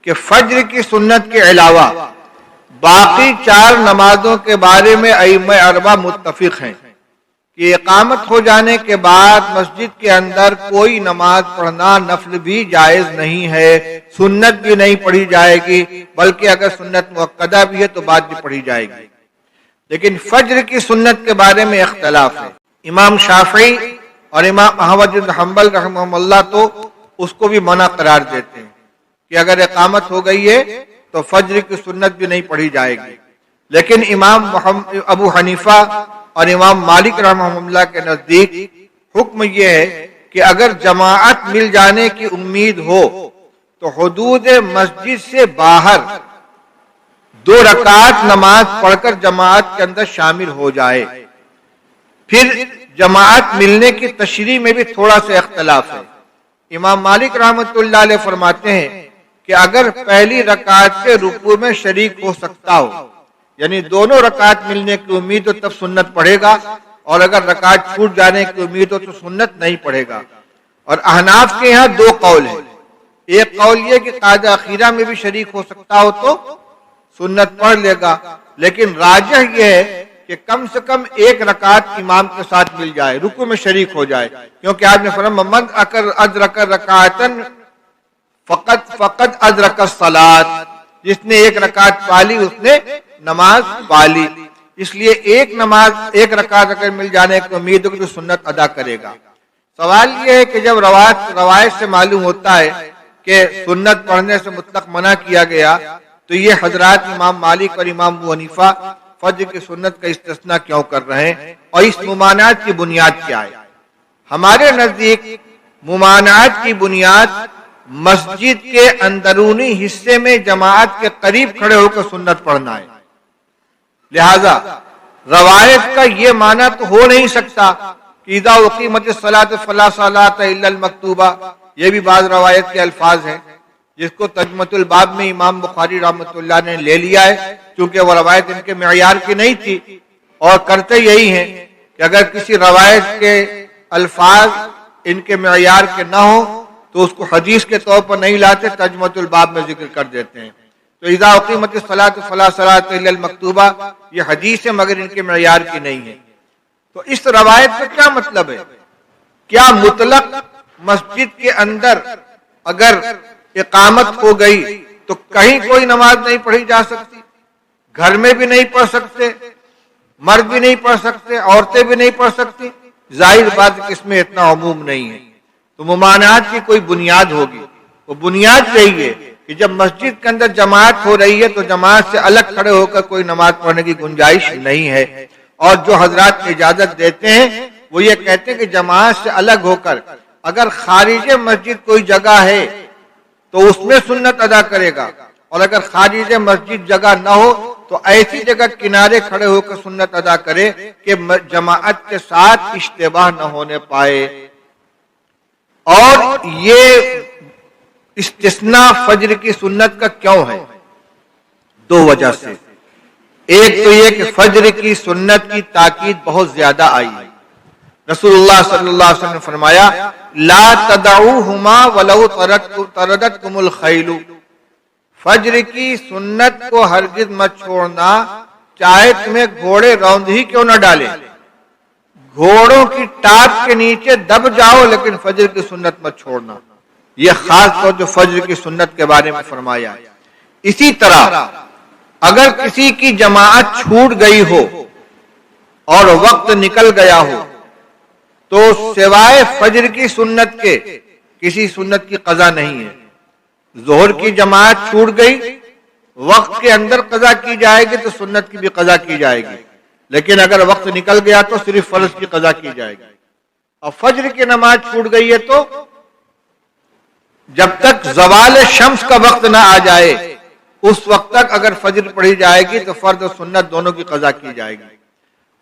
کہ فجر کی سنت کے علاوہ باقی 4 نمازوں کے بارے میں ائمہ اربعہ متفق ہیں کہ اقامت ہو جانے کے بعد مسجد کے اندر کوئی نماز پڑھنا نفل بھی جائز نہیں ہے، سنت بھی نہیں پڑھی جائے گی، بلکہ اگر سنت مؤکدہ بھی ہے تو بعد بھی پڑھی جائے گی۔ لیکن فجر کی سنت کے بارے میں اختلاف ہے۔ امام شافعی اور امام احمد بن حنبل رحمہ اللہ تو اس کو بھی منع قرار دیتے ہیں کہ اگر اقامت ہو گئی ہے تو فجر کی سنت بھی نہیں پڑھی جائے گی۔ لیکن امام ابو حنیفہ اور امام مالک رحمہ اللہ کے نزدیک حکم یہ ہے کہ اگر جماعت مل جانے کی امید ہو تو حدود مسجد سے باہر 2 رکعت نماز پڑھ کر جماعت کے اندر شامل ہو جائے۔ پھر جماعت ملنے کی تشریح میں بھی تھوڑا سا اختلاف ہے۔ امام مالک رحمۃ اللہ علیہ فرماتے ہیں کہ اگر پہلی رکعت کے رکوع میں شریک ہو سکتا ہو، یعنی دونوں رکعت ملنے کی امید ہو تب سنت پڑھے گا، اور اگر رکعت چھوٹ جانے کی امید ہو تو سنت نہیں پڑھے گا۔ اور احناف کے یہاں 2 قول ہیں۔ ایک قول یہ کہ قاعدہ اخیرہ میں بھی شریک ہو سکتا ہو تو سنت پڑھ لے گا، لیکن راجح یہ ہے کہ کم سے کم 1 رکعت امام کے ساتھ مل جائے، رکوع میں شریک ہو جائے، کیونکہ آپ نے فرمایا من ادرک رکعتن فقط ادرک الصلاۃ، جس نے 1 رکعت پالی اس نے نماز پالی۔ اس لیے 1 رکعت اگر مل جانے کی امید ہو تو سنت ادا کرے گا۔ سوال یہ ہے کہ جب روایت سے معلوم ہوتا ہے کہ سنت پڑھنے سے مطلق منع کیا گیا تو یہ حضرات امام مالک اور امام ابو حنیفہ فجر کی سنت کا استثناء کیوں کر رہے ہیں، اور اس ممانعت کی بنیاد کیا ہے؟ ہمارے نزدیک ممانعت کی بنیاد مسجد کے اندرونی حصے میں جماعت کے قریب کھڑے ہو کر سنت پڑھنا ہے۔ لہذا روایت کا یہ معنی تو ہو نہیں سکتا کہ اذا اقیمت الصلاۃ فلا صلاۃ الا المکتوبہ، یہ بھی بعض روایت کے الفاظ ہیں جس کو ترجمۃ الباب میں امام بخاری رحمۃ اللہ نے لے لیا ہے، چونکہ وہ روایت ان کے معیار کی نہیں تھی، اور کرتے یہی ہیں کہ اگر کسی روایت کے الفاظ ان کے معیار کے نہ ہو تو اس کو حدیث کے طور پر نہیں لاتے، ترجمۃ الباب میں ذکر کر دیتے ہیں۔ تو اذا اقیمت الصلاۃ فلا صلاۃ الا المکتوبہ یہ حدیث ہے مگر ان کے معیار کی نہیں ہے۔ تو اس روایت کا کیا مطلب ہے؟ کیا مطلق مسجد کے اندر اگر اقامت ہو گئی تو کہیں کوئی نماز نہیں پڑھی جا سکتی؟ گھر میں بھی نہیں پڑھ سکتے، مرد بھی نہیں پڑھ سکتے، عورتیں بھی نہیں پڑھ سکتی؟ ظاہر بات کہ اس میں اتنا عموم نہیں ہے۔ تو ممانعات کی کوئی بنیاد ہوگی، وہ بنیاد یہی ہے کہ جب مسجد کے اندر جماعت ہو رہی ہے تو جماعت سے الگ کھڑے ہو کر کوئی نماز پڑھنے کی گنجائش نہیں ہے، اور جو حضرات اجازت دیتے ہیں وہ یہ کہتے ہیں کہ جماعت سے الگ ہو کر اگر خارج مسجد کوئی جگہ ہے تو اس میں سنت ادا کرے گا، اور اگر خارج مسجد جگہ نہ ہو تو ایسی جگہ کنارے کھڑے ہو کر سنت ادا کرے کہ جماعت کے ساتھ اشتباہ نہ ہونے پائے۔ اور یہ استثناء فجر کی سنت کا کیوں ہے؟ 2 وجہ سے۔ ایک تو یہ کہ فجر کی سنت کی تاکید بہت زیادہ آئی ہے۔ رسول اللہ صلی اللہ علیہ وسلم نے فرمایا لا تدعوہما ولو طردتکم الخیل، فجر کی سنت کو ہرگز مت چھوڑنا چاہے تمہیں گھوڑے روند ہی کیوں نہ ڈالے، گھوڑوں کی ٹاپ کے نیچے دب جاؤ لیکن فجر کی سنت مت چھوڑنا۔ یہ خاص طور جو فجر کی سنت کے بارے میں فرمایا ہے۔ اسی طرح اگر کسی کی جماعت چھوٹ گئی ہو اور وقت نکل گیا ہو تو سوائے فجر کی سنت کے کسی سنت کی قضا نہیں ہے۔ ظہر کی جماعت چھوٹ گئی، وقت کے اندر قضا کی جائے گی تو سنت کی بھی قضا کی جائے گی، لیکن اگر وقت نکل گیا تو صرف فرض کی قضا کی جائے گی۔ اور فجر کی نماز چھوٹ گئی ہے تو جب تک زوال شمس کا وقت نہ آ جائے اس وقت تک اگر فجر پڑھی جائے گی تو فرض و سنت دونوں کی قضا کی جائے گی۔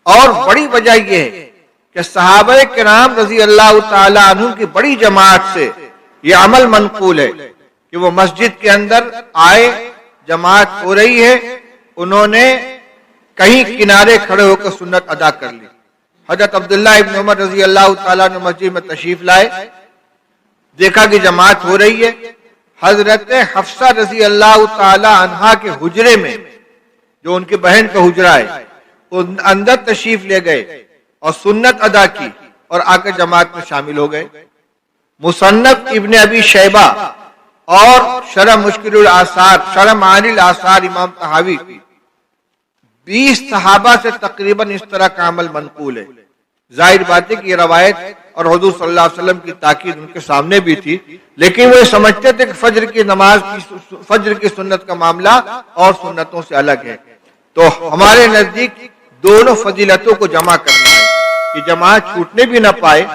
اور بڑی وجہ یہ ہے کہ صحابہ کرام رضی اللہ تعالی عنہ کی بڑی جماعت سے یہ عمل منقول ہے کہ وہ مسجد کے اندر آئے، جماعت ہو رہی ہے، انہوں نے کہیں کنارے کھڑے ہو کر سنت ادا کر لی۔ حضرت عبداللہ ابن عمر رضی اللہ تعالیٰ عنہ مسجد میں تشریف لائے، دیکھا کہ جماعت ہو رہی ہے حضرت حفصہ رضی اللہ تعالی عنہا کے حجرے میں، جو ان کی بہن کا حجرہ ہے، ان اندر تشریف لے گئے اور سنت ادا کی اور آ کر جماعت میں شامل ہو گئے۔ مصنف ابن ابی شیبہ اور شرح مشکل الآثار، شرح معانی الآثار امام طحاوی 20 صحابہ سے تقریباً اس طرح کا عمل منقول ہے۔ ظاہر بات ہے کہ یہ روایت اور حضور صلی اللہ علیہ وسلم کی تاکید ان کے سامنے بھی تھی، لیکن وہ سمجھتے تھے کہ فجر کی نماز فجر کی سنت کا معاملہ اور سنتوں سے الگ ہے۔ تو ہمارے نزدیک دونوں فضیلتوں کو جمع کرنا ہے کہ جماعت چھوٹنے بھی نہ پائے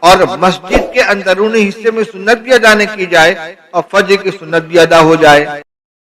اور مسجد کے اندرونی حصے میں سنت بھی ادا نہ کی جائے اور فجر کی سنت بھی ادا ہو جائے۔